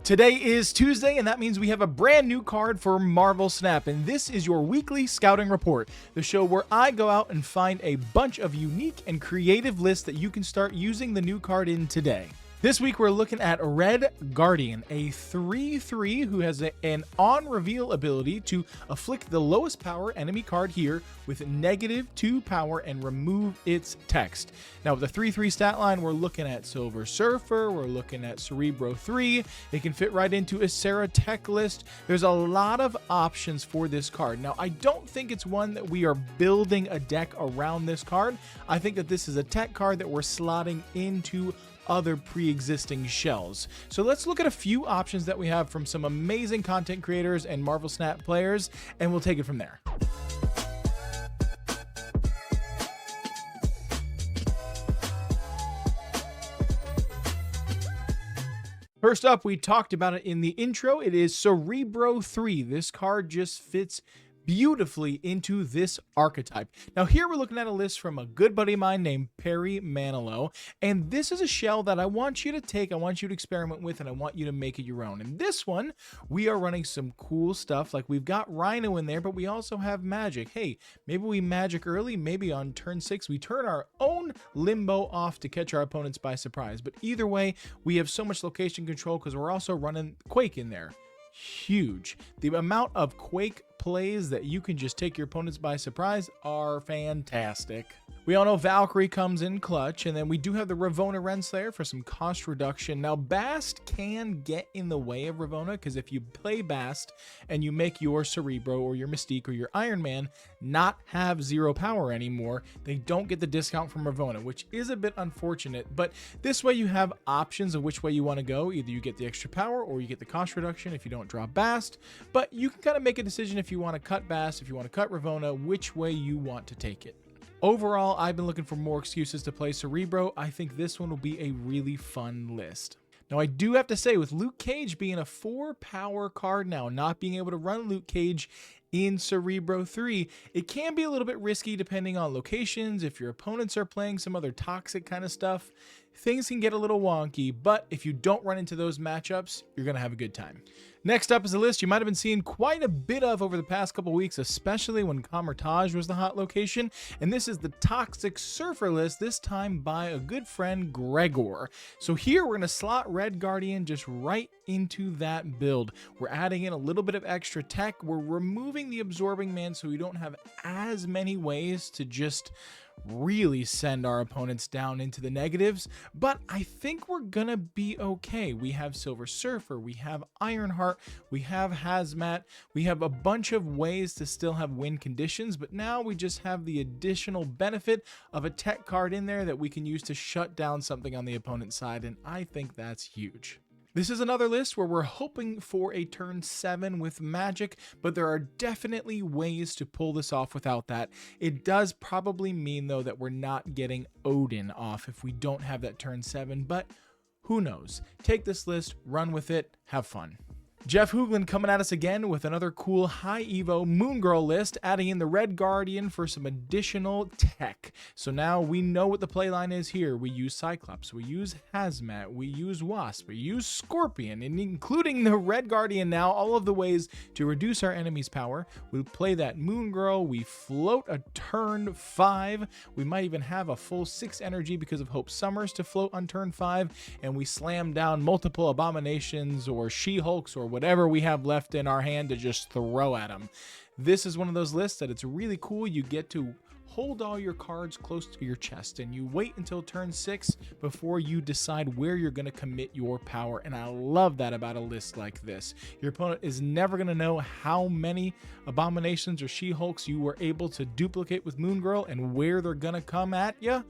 Today is Tuesday, and that means we have a brand new card for Marvel Snap, and this is your weekly scouting report, the show where I go out and find a bunch of unique and creative lists that you can start using the new card in today. This week we're looking at Red Guardian, a 3/3 who has an on-reveal ability to afflict the lowest power enemy card here with -2 power and remove its text. Now with the 3/3 stat line, we're looking at Silver Surfer, we're looking at Cerebro 3, it can fit right into a Sera tech list. There's a lot of options for this card. Now I don't think it's one that we are building a deck around this card. I think that this is a tech card that we're slotting into other pre-existing shells. So let's look at a few options that we have from some amazing content creators and Marvel Snap players, and we'll take it from there. First up, we talked about it in the intro. It is Cerebro 3. This card just fits beautifully into this archetype. Now here we're looking at a list from a good buddy of mine named Parry Manilow, and this is a shell that I want you to take, I want you to experiment with, and I want you to make it your own. In this one, we are running some cool stuff, like we've got Rhino in there, but we also have magic. Hey, maybe we magic early, maybe on turn 6 we turn our own limbo off to catch our opponents by surprise. But either way, we have so much location control because we're also running Quake in there. Huge. The amount of Quake plays that you can just take your opponents by surprise are fantastic. We all know Valkyrie comes in clutch, and then we do have the Ravonna Renslayer for some cost reduction. Now Bast can get in the way of Ravonna, because if you play Bast and you make your Cerebro or your Mystique or your Iron Man not have 0 power anymore, they don't get the discount from Ravonna, which is a bit unfortunate. But this way you have options of which way you want to go. Either you get the extra power or you get the cost reduction if you don't drop Bast, but you can kind of make a decision if you want to cut Bast, if you want to cut Ravonna, which way you want to take it. Overall, I've been looking for more excuses to play Cerebro. I think this one will be a really fun list. Now, I do have to say, with Luke Cage being a 4 power card now, not being able to run Luke Cage in Cerebro 3, it can be a little bit risky depending on locations. If your opponents are playing some other toxic kind of stuff, things can get a little wonky, but if you don't run into those matchups, you're going to have a good time. Next up is a list you might have been seeing quite a bit of over the past couple weeks, especially when Kamar-Taj was the hot location, and this is the Toxic Surfer list, this time by a good friend, Gregor. So here we're going to slot Red Guardian just right into that build. We're adding in a little bit of extra tech, we're removing the Absorbing Man so we don't have as many ways to just really send our opponents down into the negatives, but I think we're gonna be okay. We have Silver Surfer, we have Ironheart, we have Hazmat, we have a bunch of ways to still have win conditions, but now we just have the additional benefit of a tech card in there that we can use to shut down something on the opponent's side, and I think that's huge. This is another list where we're hoping for a turn 7 with magic, but there are definitely ways to pull this off without that. It does probably mean, though, that we're not getting Odin off if we don't have that turn 7, but who knows? Take this list, run with it, have fun. Jeff Hoogland coming at us again with another cool high evo Moon Girl list, adding in the Red Guardian for some additional tech. So now we know what the playline is here. We use Cyclops, we use Hazmat, we use Wasp, we use Scorpion, and including the Red Guardian now, all of the ways to reduce our enemy's power. We play that Moon Girl, we float a turn 5, we might even have a full 6 energy because of Hope Summers to float on turn 5, and we slam down multiple Abominations or She-Hulks or whatever we have left in our hand to just throw at them. This is one of those lists that it's really cool. You get to hold all your cards close to your chest and you wait until turn 6 before you decide where you're going to commit your power, and I love that about a list like this. Your opponent is never going to know how many Abominations or She-Hulks you were able to duplicate with Moon Girl and where they're going to come at you.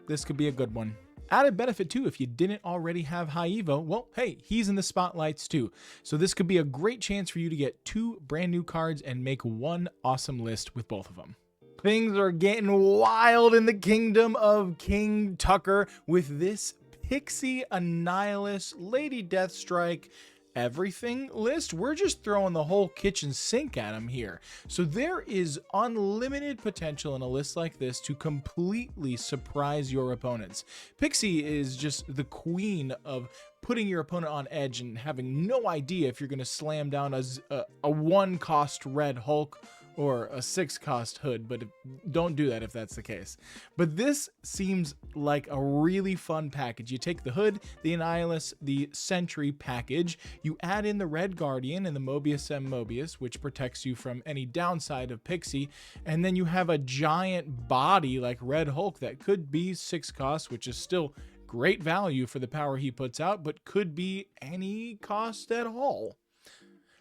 This could be a good one. Added benefit too, if you didn't already have high evo, well, hey, he's in the spotlights too. So this could be a great chance for you to get 2 brand new cards and make one awesome list with both of them. Things are getting wild in the kingdom of King Tuccrr with this Pixie, Annihilus, Lady Deathstrike, everything list. We're just throwing the whole kitchen sink at him here. So there is unlimited potential in a list like this to completely surprise your opponents. Pixie is just the queen of putting your opponent on edge and having no idea if you're going to slam down a 1-cost red Hulk or a 6-cost hood, but don't do that if that's the case. But this seems like a really fun package. You take the hood, the Annihilus, the Sentry package, you add in the Red Guardian and the Mobius M. Mobius, which protects you from any downside of Pixie, and then you have a giant body like Red Hulk that could be 6 cost, which is still great value for the power he puts out, but could be any cost at all.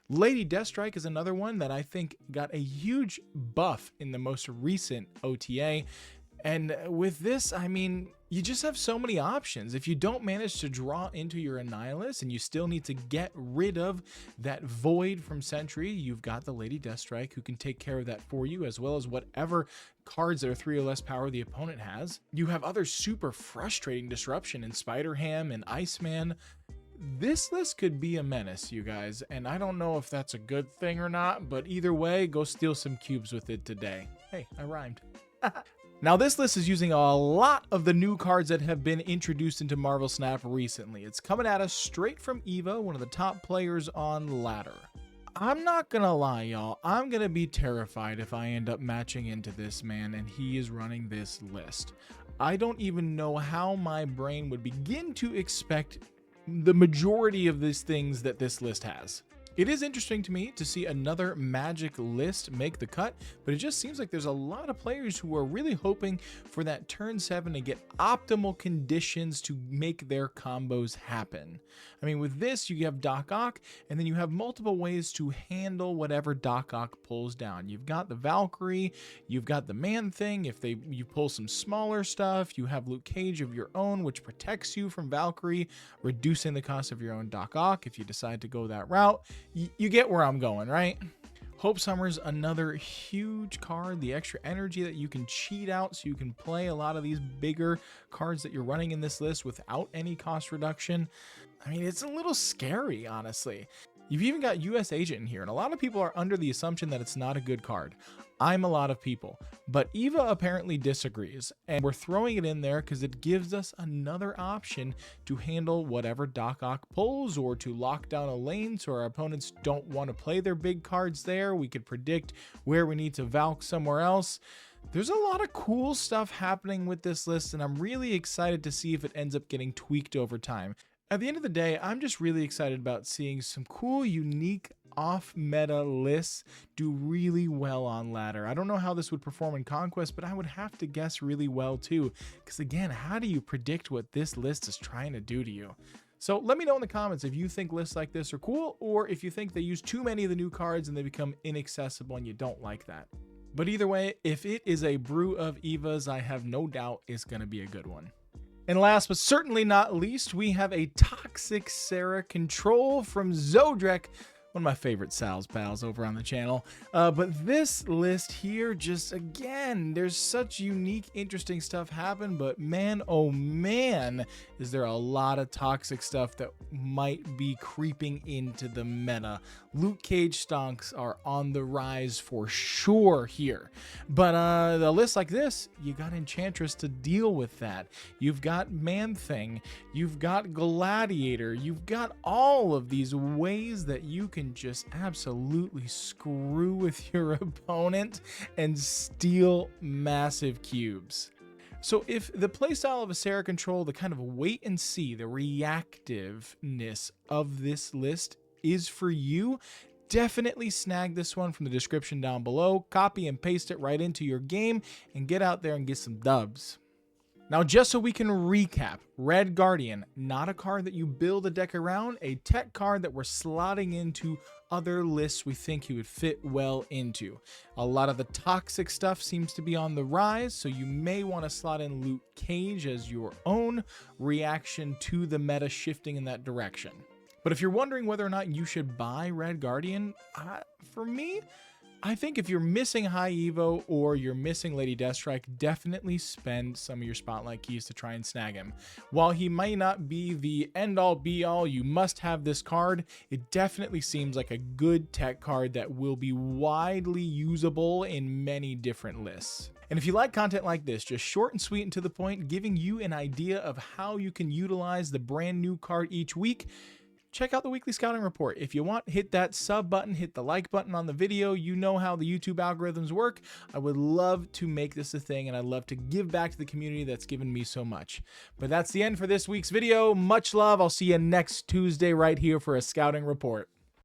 Lady Deathstrike is another one that I think got a huge buff in the most recent OTA. And with this, I mean, you just have so many options. If you don't manage to draw into your Annihilus and you still need to get rid of that void from Sentry, you've got the Lady Deathstrike who can take care of that for you, as well as whatever cards that are 3 or less power the opponent has. You have other super frustrating disruption in Spider-Ham and Iceman. This list could be a menace, you guys, and I don't know if that's a good thing or not, but either way, go steal some cubes with it today. Hey, I rhymed. Now, this list is using a lot of the new cards that have been introduced into Marvel Snap recently. It's coming at us straight from Eva, one of the top players on Ladder. I'm not gonna lie, y'all. I'm gonna be terrified if I end up matching into this man and he is running this list. I don't even know how my brain would begin to expect the majority of these things that this list has. It is interesting to me to see another Magic list make the cut, but it just seems like there's a lot of players who are really hoping for that turn 7 to get optimal conditions to make their combos happen. I mean, with this, you have Doc Ock, and then you have multiple ways to handle whatever Doc Ock pulls down. You've got the Valkyrie, you've got the Man-Thing. If you pull some smaller stuff, you have Luke Cage of your own, which protects you from Valkyrie, reducing the cost of your own Doc Ock if you decide to go that route. You get where I'm going, right? Hope Summer's another huge card, the extra energy that you can cheat out so you can play a lot of these bigger cards that you're running in this list without any cost reduction. I mean, it's a little scary, honestly. You've even got US Agent in here, and a lot of people are under the assumption that it's not a good card. I'm a lot of people, but Eva apparently disagrees, and we're throwing it in there because it gives us another option to handle whatever Doc Ock pulls, or to lock down a lane so our opponents don't want to play their big cards there. We could predict where we need to Valk somewhere else. There's a lot of cool stuff happening with this list, and I'm really excited to see if it ends up getting tweaked over time. At the end of the day, I'm just really excited about seeing some cool, unique, off-meta lists do really well on Ladder. I don't know how this would perform in Conquest, but I would have to guess really well too. Because again, how do you predict what this list is trying to do to you? So let me know in the comments if you think lists like this are cool, or if you think they use too many of the new cards and they become inaccessible and you don't like that. But either way, if it is a brew of Evas, I have no doubt it's going to be a good one. And last but certainly not least, we have a Toxic Sera control from Zodrex, one of my favorite Sal's pals over on the channel. But this list here, just again, there's such unique, interesting stuff happen, but man, oh man, is there a lot of toxic stuff that might be creeping into the meta. Luke Cage stonks are on the rise for sure here. But a list like this, you got Enchantress to deal with that. You've got Man-Thing, you've got Gladiator, you've got all of these ways that you can just absolutely screw with your opponent and steal massive cubes. So if the playstyle of a Sera control, the kind of wait and see, the reactiveness of this list is for you, definitely snag this one from the description down below, copy and paste it right into your game, and get out there and get some dubs. Now, just so we can recap, Red Guardian, not a card that you build a deck around, a tech card that we're slotting into other lists we think he would fit well into. A lot of the toxic stuff seems to be on the rise, so you may want to slot in Luke Cage as your own reaction to the meta shifting in that direction. But if you're wondering whether or not you should buy Red Guardian, for me, I think if you're missing High Evo or you're missing Lady Deathstrike, definitely spend some of your spotlight keys to try and snag him. While he might not be the end-all be-all, you must have this card, it definitely seems like a good tech card that will be widely usable in many different lists. And if you like content like this, just short and sweet and to the point, giving you an idea of how you can utilize the brand new card each week, check out the weekly scouting report. If you want, hit that sub button, hit the like button on the video. You know how the YouTube algorithms work. I would love to make this a thing, and I'd love to give back to the community that's given me so much. But that's the end for this week's video. Much love. I'll see you next Tuesday right here for a scouting report.